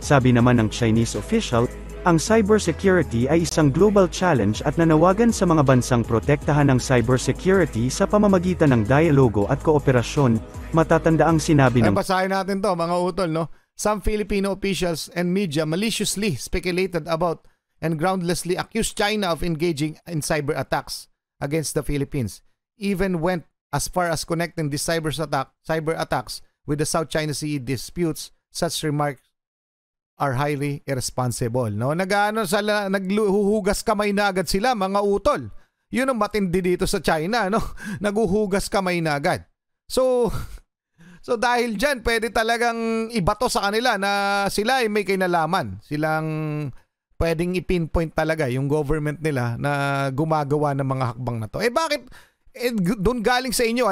Sabi naman ng Chinese official, ang cybersecurity ay isang global challenge at nanawagan sa mga bansang protektahan ang cybersecurity sa pamamagitan ng dialogo at kooperasyon. Matatandaang sinabi ng... Basahin natin to mga utol, no? Some Filipino officials and media maliciously speculated about and groundlessly accused China of engaging in cyber attacks against the Philippines. Even went as far as connecting these cyber attacks with the South China Sea disputes. Such remarks are highly irresponsible, no? Naghuhugas kamay na agad sila, mga utol. Yun ang matindi dito sa China, no? Naghuhugas kamay na agad. So dahil dyan, pwede talagang ibato sa kanila na sila ay may kinalaman. Silang pwedeng i-pinpoint talaga yung government nila na gumagawa ng mga hakbang na to. Bakit? Doon galing sa inyo,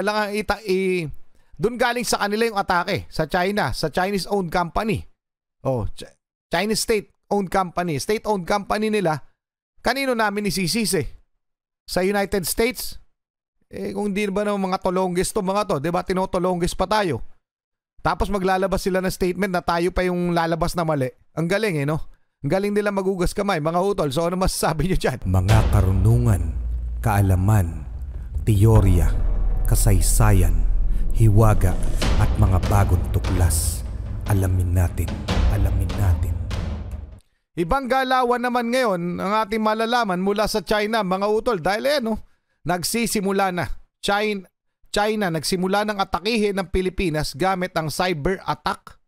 doon galing sa kanila yung atake sa China, sa Chinese-owned company. Chinese state-owned company. State-owned company nila, kanino namin isisisi? Sa United States? Kung di ba ng mga tolongges to mga to, di ba tinotolongges pa tayo? Tapos maglalabas sila ng statement na tayo pa yung lalabas na mali. Ang galing no? Ang galing nila magugas kamay, mga utol. So ano masasabi nyo dyan? Mga karunungan, kaalaman, teorya, kasaysayan, hiwaga, at mga bagong tuklas. Alamin natin. Ibang galawan naman ngayon ang ating malalaman mula sa China, mga utol. Dahil nagsisimula na. China nagsimula ng atakihin ng Pilipinas gamit ang cyber attack.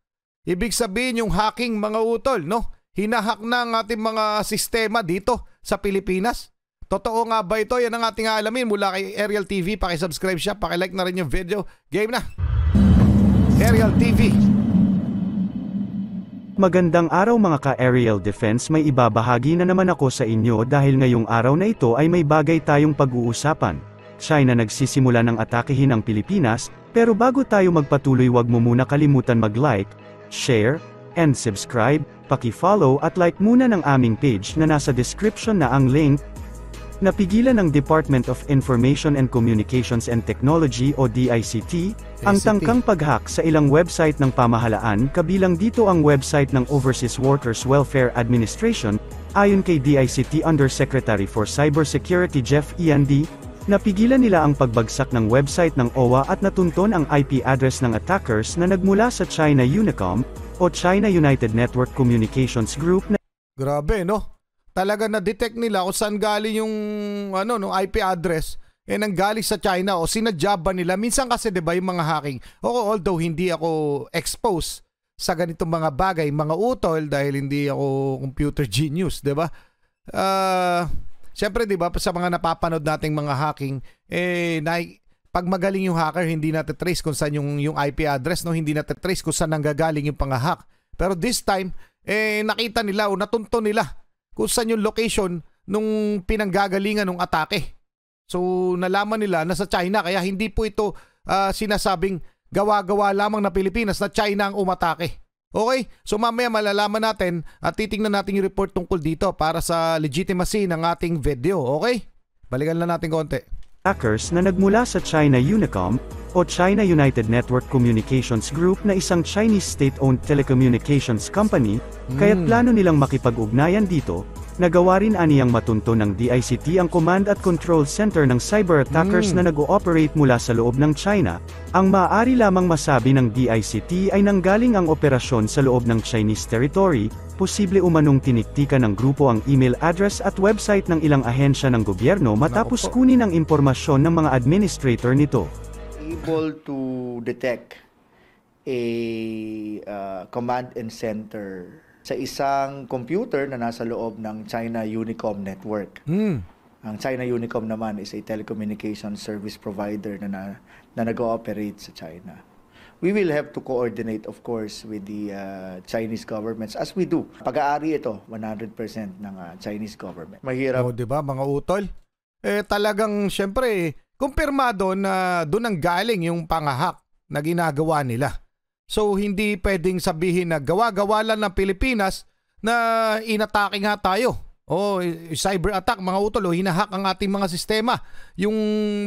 Ibig sabihin yung hacking, mga utol, no? Hinahack na ang ating mga sistema dito sa Pilipinas. Totoo nga ba ito? Yan ang ating alamin mula kay Aerial TV. Pakisubscribe siya, pakilike na rin yung video. Game na! Aerial TV. Magandang araw mga ka-Aerial Defense, may ibabahagi na naman ako sa inyo dahil ngayong araw na ito ay may bagay tayong pag-uusapan. China nagsisimula ng atakihin ang Pilipinas, pero bago tayo magpatuloy wag mo muna kalimutan mag-like, share, and subscribe, paki-follow at like muna ng aming page na nasa description na ang link. Napigilan ng Department of Information and Communications and Technology o DICT, ang tangkang pag-hack sa ilang website ng pamahalaan kabilang dito ang website ng Overseas Workers Welfare Administration, ayon kay DICT Undersecretary for Cybersecurity Jeff Iandi, napigilan nila ang pagbagsak ng website ng OWA at natunton ang IP address ng attackers na nagmula sa China Unicom o China United Network Communications Group na... Grabe, no? Talaga na-detect nila kung saan galing yung IP address nanggaling sa China o sinadya ba nila. Minsan kasi 'di ba yung mga hacking. Although hindi ako exposed sa ganitong mga bagay, mga utol, dahil hindi ako computer genius, 'di ba? Syempre 'di ba sa mga napapanood nating mga hacking, pag magaling yung hacker, hindi natin trace kung saan yung IP address, no, hindi natin trace kung saan nanggagaling yung pang-hack. Pero this time nakita nila o natunto nila kung saan yung location nung pinanggagalingan ng atake. So nalaman nila na sa China, kaya hindi po ito sinasabing gawa-gawa lamang na Pilipinas, na China ang umatake. Okay? So mamaya malalaman natin at titingnan natin yung report tungkol dito para sa legitimacy ng ating video. Okay? Balikan lang natin konti. Hackers na nagmula sa China Unicom o China United Network Communications Group na isang Chinese state-owned telecommunications company, kaya't plano nilang makipag-ugnayan dito. Nagawa rin aniyang matunto ng DICT ang command at control center ng cyber attackers na nag-ooperate mula sa loob ng China. Ang maaari lamang masabi ng DICT ay nanggaling ang operasyon sa loob ng Chinese territory, posible umanong tiniktikan ng grupo ang email address at website ng ilang ahensya ng gobyerno matapos kunin ang impormasyon ng mga administrator nito. Able to detect a command and center sa isang computer na nasa loob ng China Unicom network. Ang China Unicom naman is a telecommunication service provider na nag-ooperate sa China. We will have to coordinate, of course, with the Chinese governments as we do. Pag-aari ito, 100% ng Chinese government. Mahirap. O, diba, mga utol? Talagang, syempre, kumpirmado na doon ang galing yung pangahak na ginagawa nila. So, hindi pwedeng sabihin na gawa-gawa lang ng Pilipinas na inatake nga tayo. O, cyber attack, mga utol, o hinahack ang ating mga sistema. Yung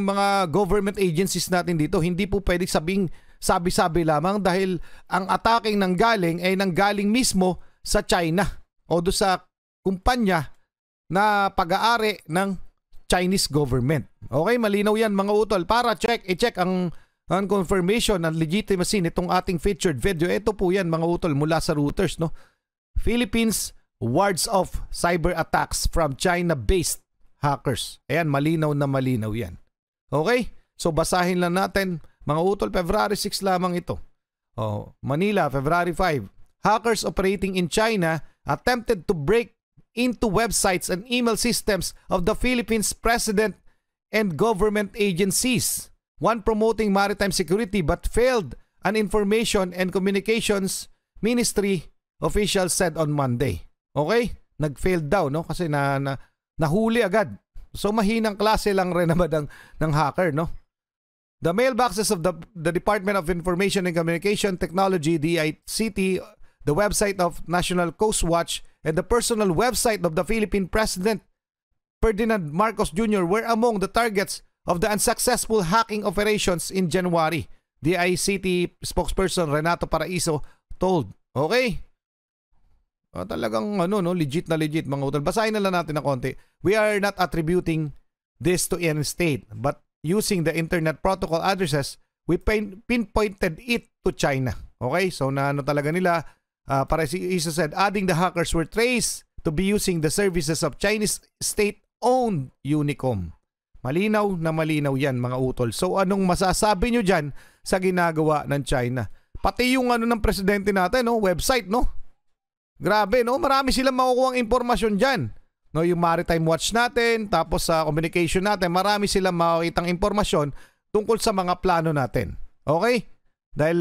mga government agencies natin dito, hindi po pwedeng sabi-sabi lamang dahil ang ataking nanggaling ay nanggaling mismo sa China o do sa kumpanya na pag-aari ng Chinese government. Okay, malinaw yan mga utol. Para i-check ang confirmation ng legitimacy nitong ating featured video. Ito po yan mga utol mula sa Reuters, no? Philippines wards off cyber attacks from China-based hackers. Ayan, malinaw na malinaw yan. Okay? So basahin lang natin mga utol. February 6 lamang ito. Manila, February 5. Hackers operating in China attempted to break into websites and email systems of the Philippines president and government agencies. One promoting maritime security but failed, an Information and Communications Ministry official said on Monday. Okay? Nag-failed daw, no? Kasi nahuli agad. So mahinang klase lang rin naman ng hacker, no? The mailboxes of the Department of Information and Communication Technology, DICT, the website of National Coast Watch, and the personal website of the Philippine President Ferdinand Marcos Jr. were among the targets of the unsuccessful hacking operations in January, the DICT spokesperson Renato Paraiso told. Okay? Talagang legit na legit mga utol. Basahin na lang natin na konti. We are not attributing this to any state, but using the internet protocol addresses, we pinpointed it to China. Okay? So talaga nila, Paraiso said, adding the hackers were traced to be using the services of Chinese state-owned Unicom. Malinaw na malinaw yan mga utol. So anong masasabi nyo dyan sa ginagawa ng China? Pati yung ng presidente natin, website, no? Grabe, no? Marami silang makukuha impormasyon dyan. No, yung Maritime Watch natin, tapos sa communication natin, marami silang makikitang impormasyon tungkol sa mga plano natin. Okay? Dahil,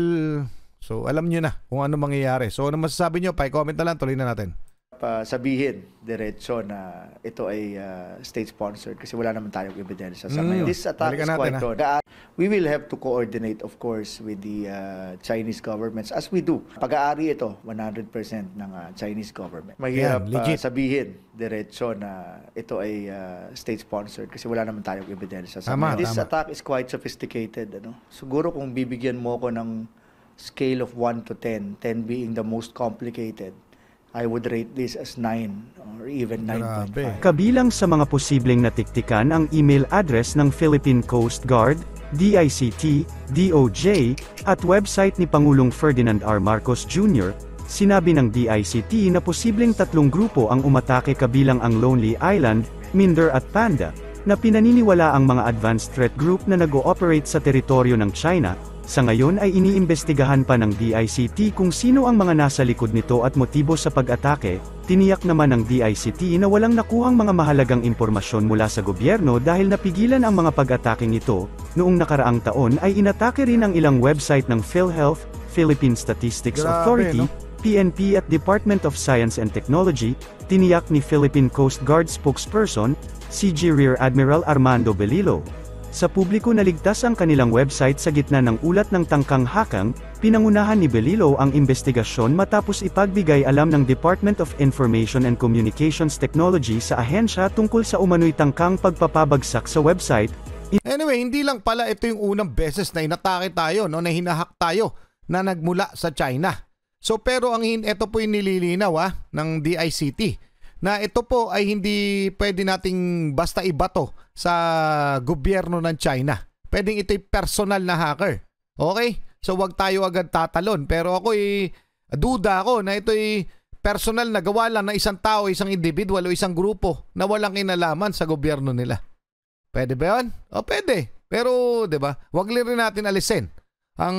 so alam nyo na kung ano mangyayari. So ano masasabi nyo? Pa-comment na lang, tuloy na natin. Sabihin diretso na ito ay state-sponsored kasi wala naman tayong ebidensya sa ngayon. This attack is quite on. We will have to coordinate, of course, with the Chinese governments as we do. Pag-aari ito, 100% ng Chinese government. Mahirap sabihin diretso na ito ay state-sponsored kasi wala naman tayong ebidensya sa ngayon. This attack is quite sophisticated. Siguro kung bibigyan mo ko ng scale of 1 to 10, 10 being the most complicated, I would rate this as 9 or even 9.5. Kabilang sa mga posibleng natiktikan ang email address ng Philippine Coast Guard, DICT, DOJ, at website ni Pangulong Ferdinand R. Marcos Jr., sinabi ng DICT na posibleng 3 grupo ang umatake kabilang ang Lonely Island, Minder at Panda, na pinaniniwala ang mga advanced threat group na nag-ooperate sa teritoryo ng China. Sa ngayon ay iniimbestigahan pa ng DICT kung sino ang mga nasa likod nito at motibo sa pag-atake. Tiniyak naman ng DICT na walang nakuhang mga mahalagang impormasyon mula sa gobyerno dahil napigilan ang mga pag-ataking ito. Noong nakaraang taon ay inatake rin ang ilang website ng PhilHealth, Philippine Statistics Authority, PNP at Department of Science and Technology, tiniyak ni Philippine Coast Guard spokesperson, CG Rear Admiral Armando Belilo. Sa publiko naligtas ang kanilang website sa gitna ng ulat ng tangkang hakang, pinangunahan ni Belilo ang investigasyon matapos ipagbigay alam ng Department of Information and Communications Technology sa ahensya tungkol sa umano'y tangkang pagpapabagsak sa website. Anyway, hindi lang pala ito yung unang beses na inatake tayo, na hinahak tayo na nagmula sa China. So pero ito po yung nililinaw ng DICT. Na ito po ay hindi pwede nating basta ibato sa gobyerno ng China. Pwedeng ito'y personal na hacker. Okay? So wag tayo agad tatalon. Pero ako'y duda ako na ito'y personal na gawa lang ng isang tao, isang individual o isang grupo na walang kinalaman sa gobyerno nila. Pwede ba yun? O pwede. Pero, di ba, wag rin natin alisin ang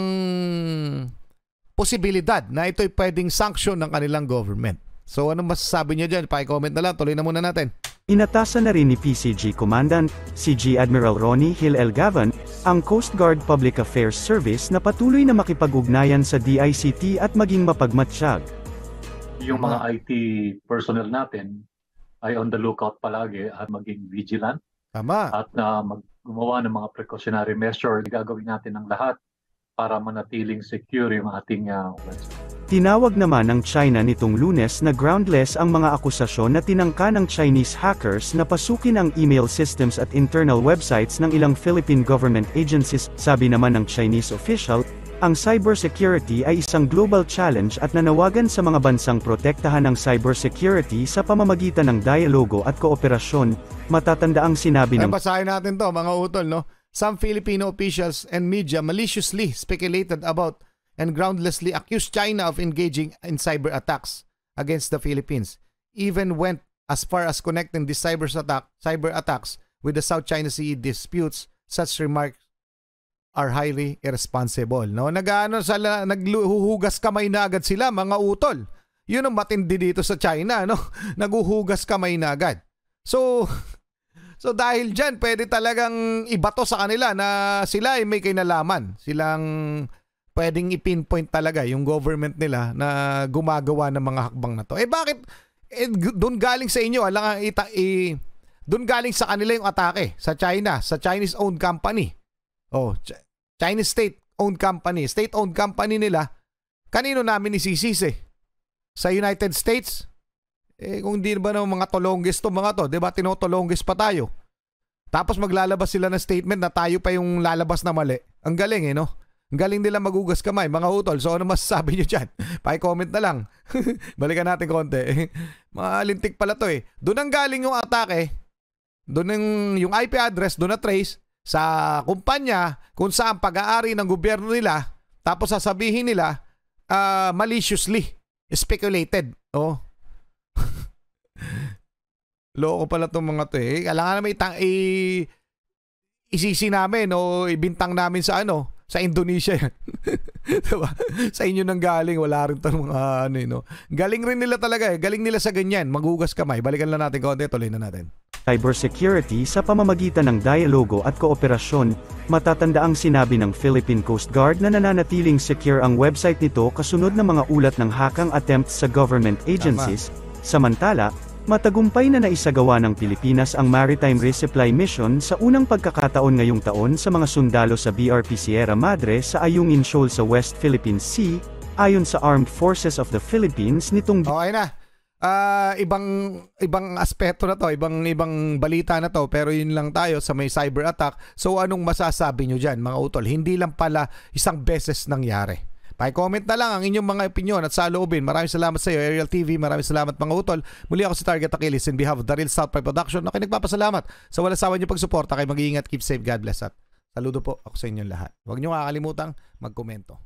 posibilidad na ito'y pwedeng sanction ng kanilang government. So anong masasabi niyo dyan? Pa-comment na lang. Tuloy na muna natin. Inatasan na rin ni PCG Commandant, CG Admiral Ronnie Hill L. Gavan, ang Coast Guard Public Affairs Service na patuloy na makipag-ugnayan sa DICT at maging mapagmatsyag. Yung mga IT personnel natin ay on the lookout palagi at maging vigilant. Tama. At gumawa ng mga precautionary measure. Gagawin natin ang lahat para manatiling secure yung ating website. Tinawag naman ng China nitong Lunes na groundless ang mga akusasyon na tinangka ng Chinese hackers na pasukin ang email systems at internal websites ng ilang Philippine government agencies. Sabi naman ng Chinese official, Ang cybersecurity ay isang global challenge at nanawagan sa mga bansang protektahan ang cybersecurity sa pamamagitan ng dialogo at kooperasyon. Matatanda ang sinabi ng basahin natin to mga utol, no? Some Filipino officials and media maliciously speculated about and groundlessly accused China of engaging in cyber attacks against the Philippines. Even went as far as connecting these cyber attacks with the South China Sea disputes. Such remarks are highly irresponsible, no? Naghuhugas kamay na agad sila, mga utol. Yun ang matindi dito sa China, no? Naghuhugas kamay na agad. So dahil dyan, pwede talagang ibato sa kanila na sila ay may kinalaman. Silang pwedeng i-pinpoint talaga yung government nila na gumagawa ng mga hakbang na to. Bakit? Doon galing sa inyo, doon galing sa kanila yung atake sa China, sa Chinese-owned company. Chinese state-owned company nila. Kanino namin isisisi? Sa United States? Kung hindi ba ng mga tolonggis to mga to, 'di ba? Tinotolonggis pa tayo. Tapos maglalabas sila ng statement na tayo pa yung lalabas na mali. Ang galing no? Ang galing nila magugas kamay, mga utol. So ano masasabi nyo dyan? Pa-comment na lang. Balikan natin konti. Malintik pala to Doon ang galing yung atake. Doon yung IP address, doon na trace sa kumpanya kung saan pag-aari ng gobyerno nila, tapos sasabihin nila maliciously speculated. Loko pala itong mga to Kailangan naman isisi namin o ibintang namin sa sa Indonesia yan. Diba? Sa inyo nang galing, wala rin itong mga Galing rin nila talaga Galing nila sa ganyan, maghugas kamay. Balikan lang natin konti, tuloy na natin. Cybersecurity sa pamamagitan ng dialogo at kooperasyon. Matatanda ang sinabi ng Philippine Coast Guard na nananatiling secure ang website nito kasunod ng mga ulat ng hackang attempts sa government agencies. Samantala, matagumpay na naisagawa ng Pilipinas ang Maritime Resupply Mission sa unang pagkakataon ngayong taon sa mga sundalo sa BRP Sierra Madre sa Ayungin Shoal sa West Philippine Sea, ayon sa Armed Forces of the Philippines nitong Okay na. Ibang aspeto na to, ibang balita na to, pero yun lang tayo sa may cyber attack. So anong masasabi nyo dyan mga utol? Hindi lang pala isang beses nangyari. Pa-comment na lang ang inyong mga opinion at saloobin. Maraming salamat sa iyo, Ariel TV. Maraming salamat mga utol. Muli ako si Target Achilles in behalf of the Real South Pride Production. Ako nagpapasalamat sa walang sawa niyo pagsuporta. Kayo mag-iingat, keep safe, God bless at saludo po ako sa inyong lahat. Huwag niyo kakalimutan magkomento.